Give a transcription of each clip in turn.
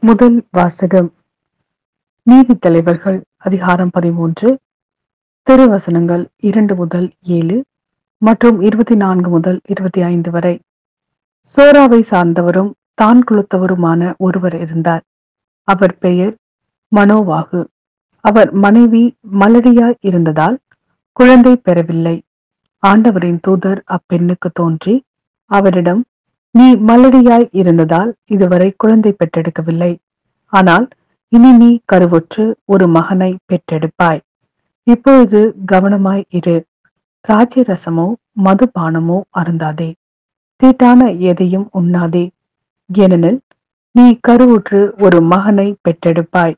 முதல் வாசகம். நீதித்தலைவர்கள் அதிகாரம் 13, திருவசனங்கள் 2 முதல் 7 மற்றும் 24 முதல் 25 வரை. சோராவை சார்ந்தவரும் தான் குலத்தவருமான ஒருவர் இருந்தார். அவர் பெயர் மனோவாகு. அவர் மனைவி மலடியாய் இருந்ததால் குழந்தை பெறவில்லை. ஆண்டவரின் தூதர் அப்பெண்ணுக்கு தோன்றி அவரிடம், நீ மலடியாய் இருந்ததால் இதுவரை குழந்தை பெற்றெடுக்கவில்லை. ஆனால் இனி நீ கருவுற்று ஒரு மகனை பெற்றெடுப்பாய். இப்பொழுது கவனமாய் இரு. திராட்சை ரசமோ மதுபானமோ அருந்தாதே. தீட்டான எதையும் உண்ணாதே. ஏனெனில் நீ கருவுற்று ஒரு மகனை பெற்றெடுப்பாய்.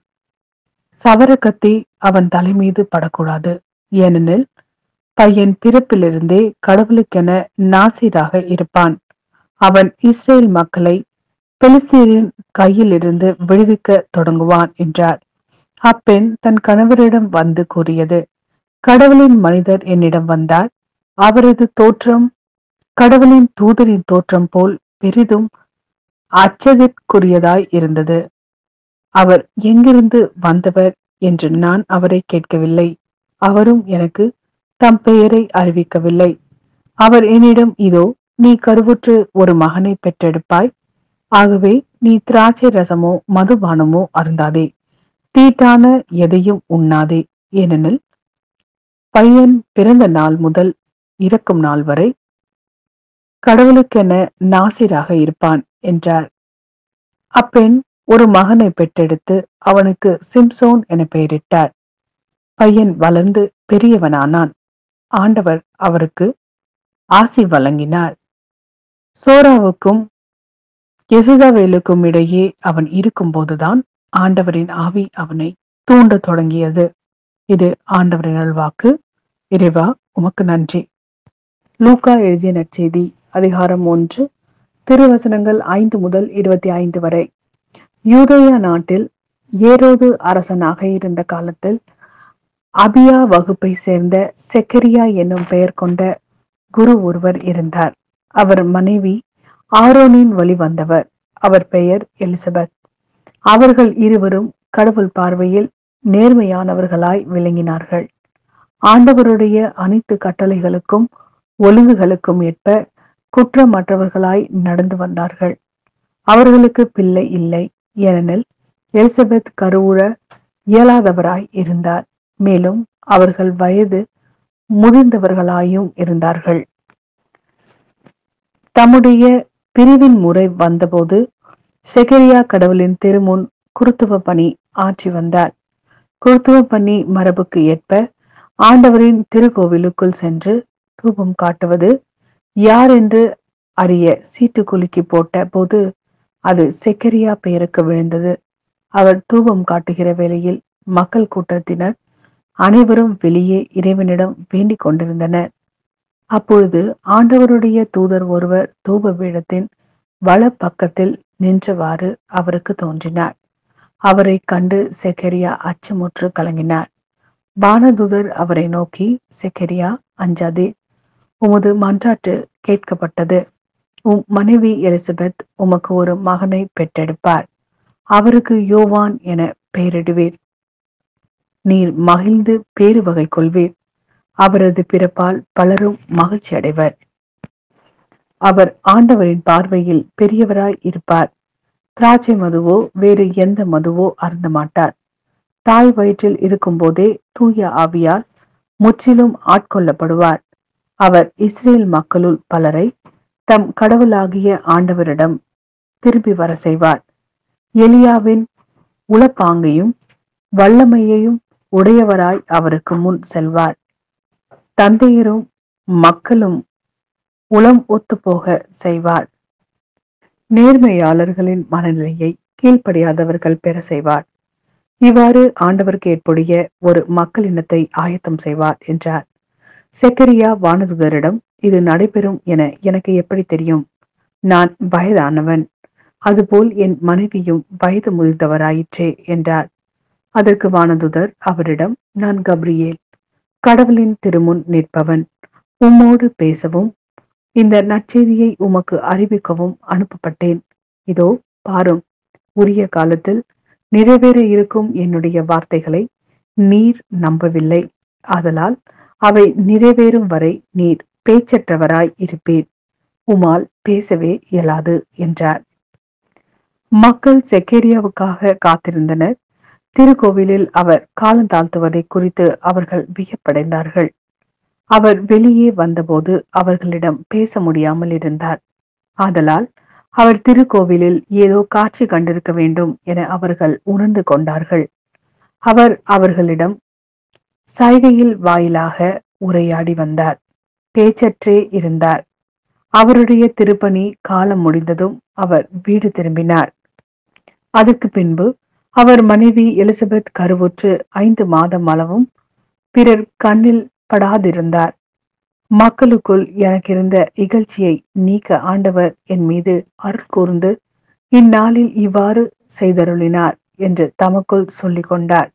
சவரக்கத்தி அவன் தலைமீது படக்கூடாது. ஏனெனில் பையன் பிறப்பிலிருந்தே கடவுளுக்கென நாசீராக இருப்பான். அவன் இஸ்ரேல் மக்களை பெலிஸ்தீரின் கையிலிருந்து விடுவிக்க தொடங்குவான் என்றார். அப்பெண் தன் கணவரிடம் வந்து கூறியது, கடவுளின் மனிதர் என்னிடம் வந்தார். அவரது தோற்றம் கடவுளின் தூதரின் தோற்றம் போல் பெரிதும் அச்சத்திற்குரியதாய் இருந்தது. அவர் எங்கிருந்து வந்தவர் என்று நான் அவரை கேட்கவில்லை. அவரும் எனக்கு தம் பெயரை அறிவிக்கவில்லை. அவர் என்னிடம், இதோ நீ கருவுற்று ஒரு மகனை பெற்றெடுப்பாய். ஆகவே நீ திராட்சை ரசமோ மதுபானமோ அருந்தாதே. தீட்டான எதையும் உண்ணாதே. ஏனெனில் பையன் பிறந்த நாள் முதல் இறக்கும் நாள் வரை கடவுளுக்கென நாசீராக இருப்பான் என்றார். அப்பெண் ஒரு மகனை பெற்றெடுத்து அவனுக்கு சிம்சோன் என பெயரிட்டார். பையன் வளர்ந்து பெரியவனானான். ஆண்டவர் அவருக்கு ஆசி வழங்கினார். சோராவுக்கும் யெசுதாவேலுக்கும் இடையே அவன் இருக்கும்போதுதான் ஆண்டவரின் ஆவி அவனை தூண்ட தொடங்கியது. இது ஆண்டவரின் அருள்வாக்கு. இறைவா, உமக்கு நன்றி. லூக்கா எழுதிய நற்செய்தி அதிகாரம் 1, திருவசனங்கள் 5 முதல் 25 வரை. யூதேயா நாட்டில் ஏரோது அரசனாக இருந்த காலத்தில் அபியா வகுப்பை சேர்ந்த செக்கரியா என்னும் பெயர் கொண்ட குரு ஒருவர் இருந்தார். அவர் மனைவி ஆரோனின் வழி வந்தவர். அவர் பெயர் எலிசபெத். அவர்கள் இருவரும் கடவுள் பார்வையில் நேர்மையானவர்களாய் விளங்கினார்கள். ஆண்டவருடைய அனைத்து கட்டளைகளுக்கும் ஒழுங்குகளுக்கும் ஏற்ப குற்றமற்றவர்களாய் நடந்து வந்தார்கள். அவர்களுக்கு பிள்ளை இல்லை. ஏனெனில் எலிசபெத் கருவுற இயலாதவராய் இருந்தார். மேலும் அவர்கள் வயது முதிர்ந்தவர்களாயும் இருந்தார்கள். தம்முடைய பிரிவின் முறை வந்தபோது செக்கரியா கடவுளின் திருமுன் குருத்துவ பணி ஆற்றி வந்தார். குருத்துவ பணி மரபுக்கு ஏற்ப ஆண்டவரின் திருக்கோவிலுக்குள் சென்று தூபம் காட்டுவது யார் என்று அறிய சீட்டு குலுக்கி போட்ட போது அது செக்கரியா பெயருக்கு விழுந்தது. அவர் தூபம் காட்டுகிற வேளையில் மக்கள் கூட்டத்தினர் அனைவரும் வெளியே இறைவனிடம் வேண்டிக் கொண்டிருந்தனர். அப்பொழுது ஆண்டவருடைய தூதர் ஒருவர் தூப பீடத்தின் வல பக்கத்தில் நின்றவாறு அவருக்கு தோன்றினார். அவரை கண்டு செக்கரியா அச்சமுற்று கலங்கினார். வானதூதர் அவரை நோக்கி, செக்கரியா, அஞ்சாதே. உமது மன்றாட்டு கேட்கப்பட்டது. உம் மனைவி எலிசபெத் உமக்கு ஒரு மகனை பெற்றெடுப்பார். அவருக்கு யோவான் என பெயரிடுவீர். நீர் மகிழ்ந்து பேரு வகை கொள்வீர். அவரது பிறப்பால் பலரும் மகிழ்ச்சி அடைவர். அவர் ஆண்டவரின் பார்வையில் பெரியவராய் இருப்பார். திராட்சை மதுவோ வேறு எந்த மதுவோ அருந்த மாட்டார். தாய் வயிற்றில் இருக்கும் போதே தூய ஆவியால் முற்றிலும் ஆட்கொள்ளப்படுவார். அவர் இஸ்ரேல் மக்களுள் பலரை தம் கடவுளாகிய ஆண்டவரிடம் திரும்பி வர செய்வார். எலியாவின் உளப்பாங்கையும் வல்லமையையும் உடையவராய் அவருக்கு முன் செல்வார். தந்தையரும் மக்களும் உளம் ஒத்துப்போக செய்வார். நேர்மையாளர்களின் மனநிலையை கீழ்ப்படியாதவர்கள் பெற செய்வார். இவ்வாறு ஆண்டவருக்கு ஏற்புடைய ஒரு மக்களினத்தை ஆயத்தம் செய்வார் என்றார். செக்கரியா வானதுதரிடம், இது நடைபெறும் என எனக்கு எப்படி தெரியும்? நான் வயதானவன். அதுபோல் என் மனைவியும் வயது முதிர்ந்தவராயிற்றே என்றார். அதற்கு வானதுதர் அவரிடம், நான் கப்ரியேல், கடவுளின் திருமுன் நிற்பவன். உம்மோடு பேசவும் இந்த நற்செய்தியை உமக்கு அறிவிக்கவும் அனுப்பப்பட்டேன். இதோ பாரும், உரிய காலத்தில் நிறைவேற இருக்கும் என்னுடைய வார்த்தைகளை நீர் நம்பவில்லை. ஆதலால் அவை நிறைவேறும் வரை நீர் பேச்சற்றவராய் இருப்பீர். உம்மால் பேசவே இயலாது என்றார். மக்கள் செக்கேரியாவுக்காக காத்திருந்தனர். திருக்கோவிலில் அவர் காலந்தாழ்த்துவதை குறித்து அவர்கள் வியப்படைந்தார்கள். அவர் வெளியே வந்தபோது அவர்களிடம் பேச முடியாமல் இருந்தார். ஆதலால் அவர் திருக்கோவிலில் ஏதோ காட்சி கண்டிருக்க வேண்டும் என அவர்கள் உணர்ந்து கொண்டார்கள். அவர் அவர்களிடம் சைகையில் வாயிலாக உரையாடி வந்தார். பேச்சற்றே இருந்தார். அவருடைய திருப்பணி காலம் முடிந்ததும் அவர் வீடு திரும்பினார். அதற்கு பின்பு அவர் மனைவி எலிசபெத் கருவுற்று 5 மாதம் அளவும் பிறர் கண்ணில் படாதிருந்தார். மக்களுக்குள் எனக்கு இருந்த இகழ்ச்சியை நீக்க ஆண்டவர் என் மீது அருள் கூர்ந்து இந்நாளில் இவ்வாறு செய்தருளினார் என்று தமக்குள் சொல்லிக் கொண்டார்.